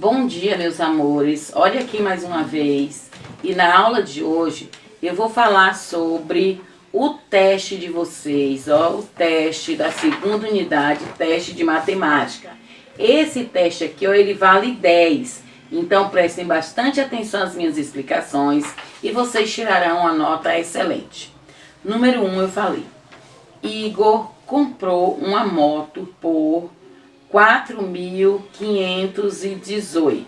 Bom dia, meus amores. Olha aqui mais uma vez. E na aula de hoje eu vou falar sobre o teste de vocês, ó, o teste da segunda unidade, teste de matemática. Esse teste aqui, ó, ele vale 10. Então prestem bastante atenção às minhas explicações e vocês tirarão uma nota excelente. Número 1, eu falei. Igor comprou uma moto por 4.518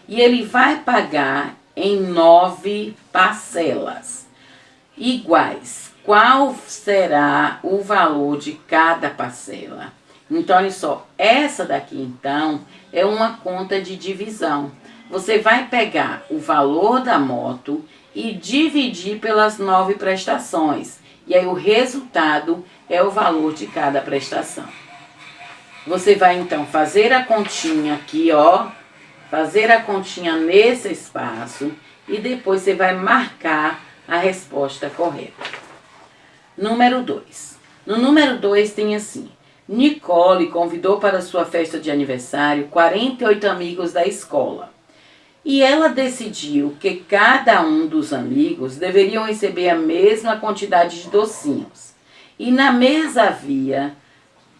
e ele vai pagar em 9 parcelas iguais. Qual será o valor de cada parcela? Então, olha só, essa daqui então é uma conta de divisão. Você vai pegar o valor da moto e dividir pelas 9 prestações. E aí o resultado é o valor de cada prestação. Você vai então fazer a continha aqui, ó. Fazer a continha nesse espaço. E depois você vai marcar a resposta correta. Número 2. No número 2 tem assim. Nicole convidou para sua festa de aniversário 48 amigos da escola. E ela decidiu que cada um dos amigos deveriam receber a mesma quantidade de docinhos. E na mesa havia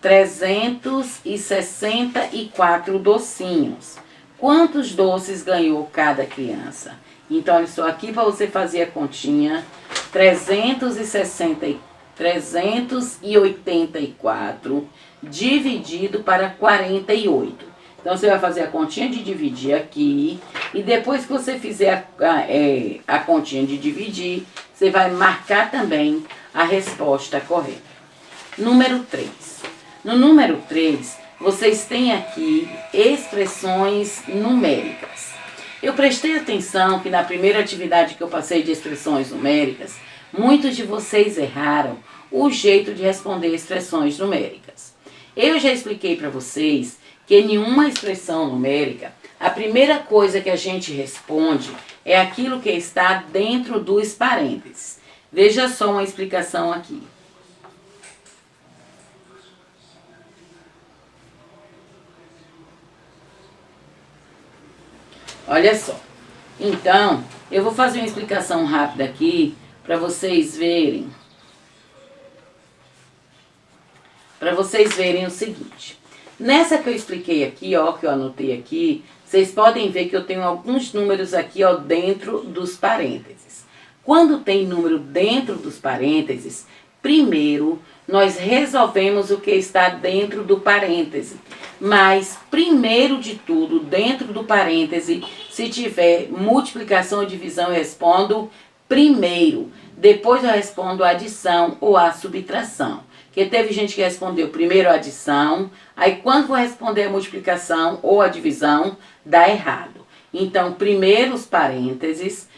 364 docinhos. Quantos doces ganhou cada criança? Então, olha só, aqui para você fazer a continha, 384 dividido para 48. Então, você vai fazer a continha de dividir aqui. E depois que você fizer a continha de dividir, você vai marcar também a resposta correta. Número 3. No número 3, vocês têm aqui expressões numéricas. Eu prestei atenção que na primeira atividade que eu passei de expressões numéricas, muitos de vocês erraram o jeito de responder expressões numéricas. Eu já expliquei para vocês que nenhuma expressão numérica, a primeira coisa que a gente responde é aquilo que está dentro dos parênteses. Veja só uma explicação aqui. Olha só. Então, eu vou fazer uma explicação rápida aqui para vocês verem. Para vocês verem o seguinte. Nessa que eu expliquei aqui, ó, que eu anotei aqui, vocês podem ver que eu tenho alguns números aqui, ó, dentro dos parênteses. Quando tem número dentro dos parênteses, primeiro nós resolvemos o que está dentro do parêntese. Mas, primeiro de tudo, dentro do parêntese, se tiver multiplicação ou divisão, eu respondo primeiro. Depois eu respondo a adição ou a subtração. Porque teve gente que respondeu primeiro a adição, aí quando for responder a multiplicação ou a divisão, dá errado. Então, primeiro os parênteses,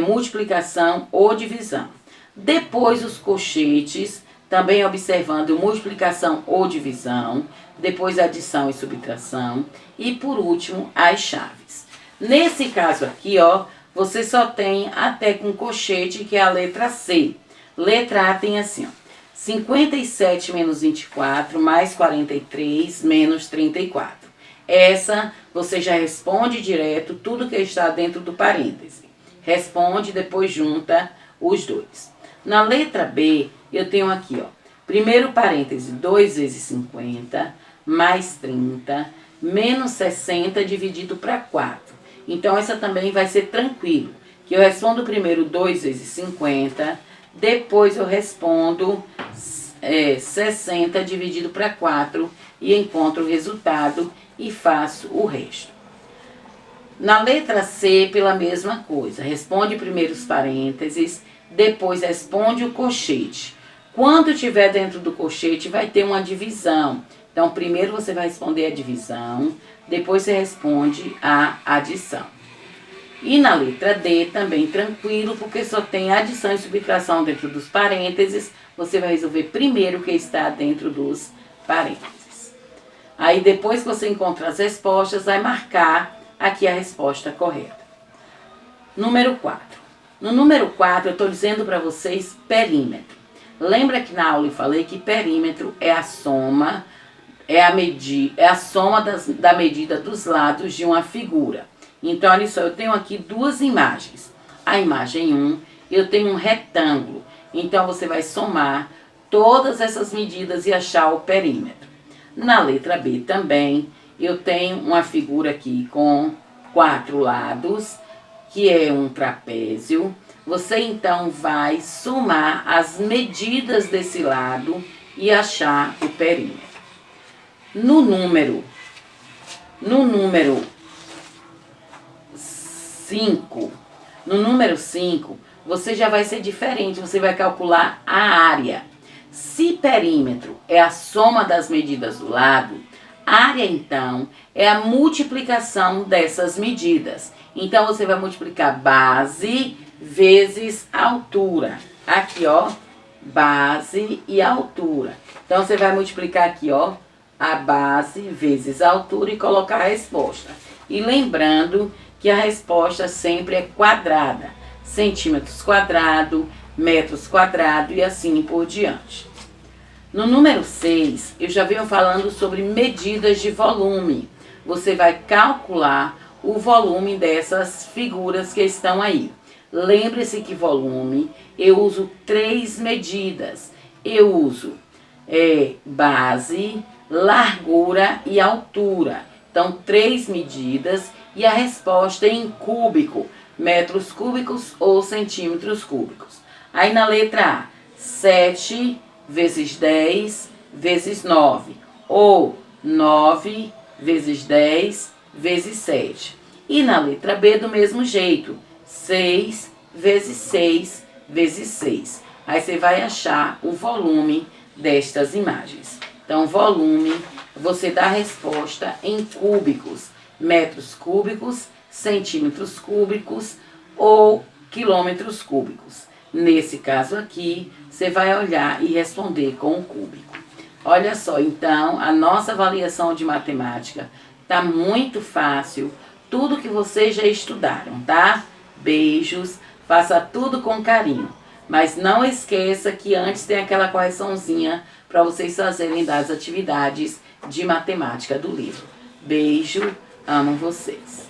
multiplicação ou divisão. Depois os colchetes, também observando multiplicação ou divisão, depois adição e subtração, e por último as chaves. Nesse caso aqui, ó, você só tem até com colchete, que é a letra C. Letra A tem assim, ó. 57 menos 24 mais 43 menos 34. Essa você já responde direto tudo que está dentro do parêntese. Responde, depois junta os dois. Na letra B, eu tenho aqui, ó. Primeiro parêntese, 2 vezes 50 mais 30 menos 60 dividido para 4. Então, essa também vai ser tranquilo. Que eu respondo primeiro 2 vezes 50, depois eu respondo 60 dividido para 4 e encontro o resultado e faço o resto. Na letra C, pela mesma coisa. Responde primeiro os parênteses, depois responde o colchete. Quando tiver dentro do colchete, vai ter uma divisão. Então, primeiro você vai responder a divisão, depois você responde a adição. E na letra D, também tranquilo, porque só tem adição e subtração dentro dos parênteses. Você vai resolver primeiro o que está dentro dos parênteses. Aí, depois que você encontrar as respostas, vai marcar aqui a resposta correta. Número 4. No número 4, eu estou dizendo para vocês perímetro. Lembra que na aula eu falei que perímetro é a soma é a soma da medida dos lados de uma figura. Então, olha só, eu tenho aqui duas imagens. A imagem 1, eu tenho um retângulo. Então, você vai somar todas essas medidas e achar o perímetro. Na letra B também, eu tenho uma figura aqui com 4 lados, que é um trapézio. Você, então, vai somar as medidas desse lado e achar o perímetro. No número 5, você já vai ser diferente, você vai calcular a área. Se perímetro é a soma das medidas do lado, área, então, é a multiplicação dessas medidas. Então, você vai multiplicar base vezes altura. Aqui, ó, base e altura. Então, você vai multiplicar aqui, ó, a base vezes a altura e colocar a resposta. E lembrando que a resposta sempre é quadrada. Centímetros quadrado, metros quadrado e assim por diante. No número 6, eu já venho falando sobre medidas de volume. Você vai calcular o volume dessas figuras que estão aí. Lembre-se que volume, eu uso 3 medidas. Eu uso base, largura e altura. Então, 3 medidas e a resposta é em cúbico, metros cúbicos ou centímetros cúbicos. Aí na letra A, 7 vezes 10 vezes 9, ou 9 vezes 10 vezes 7. E na letra B, do mesmo jeito, 6 vezes 6 vezes 6. Aí você vai achar o volume destas imagens. Então, volume, você dá a resposta em cúbicos, metros cúbicos, centímetros cúbicos ou quilômetros cúbicos. Nesse caso aqui, você vai olhar e responder com o cúbico. Olha só, então, a nossa avaliação de matemática tá muito fácil. Tudo que vocês já estudaram, tá? Beijos, faça tudo com carinho. Mas não esqueça que antes tem aquela correçãozinha para vocês fazerem das atividades de matemática do livro. Beijo, amo vocês.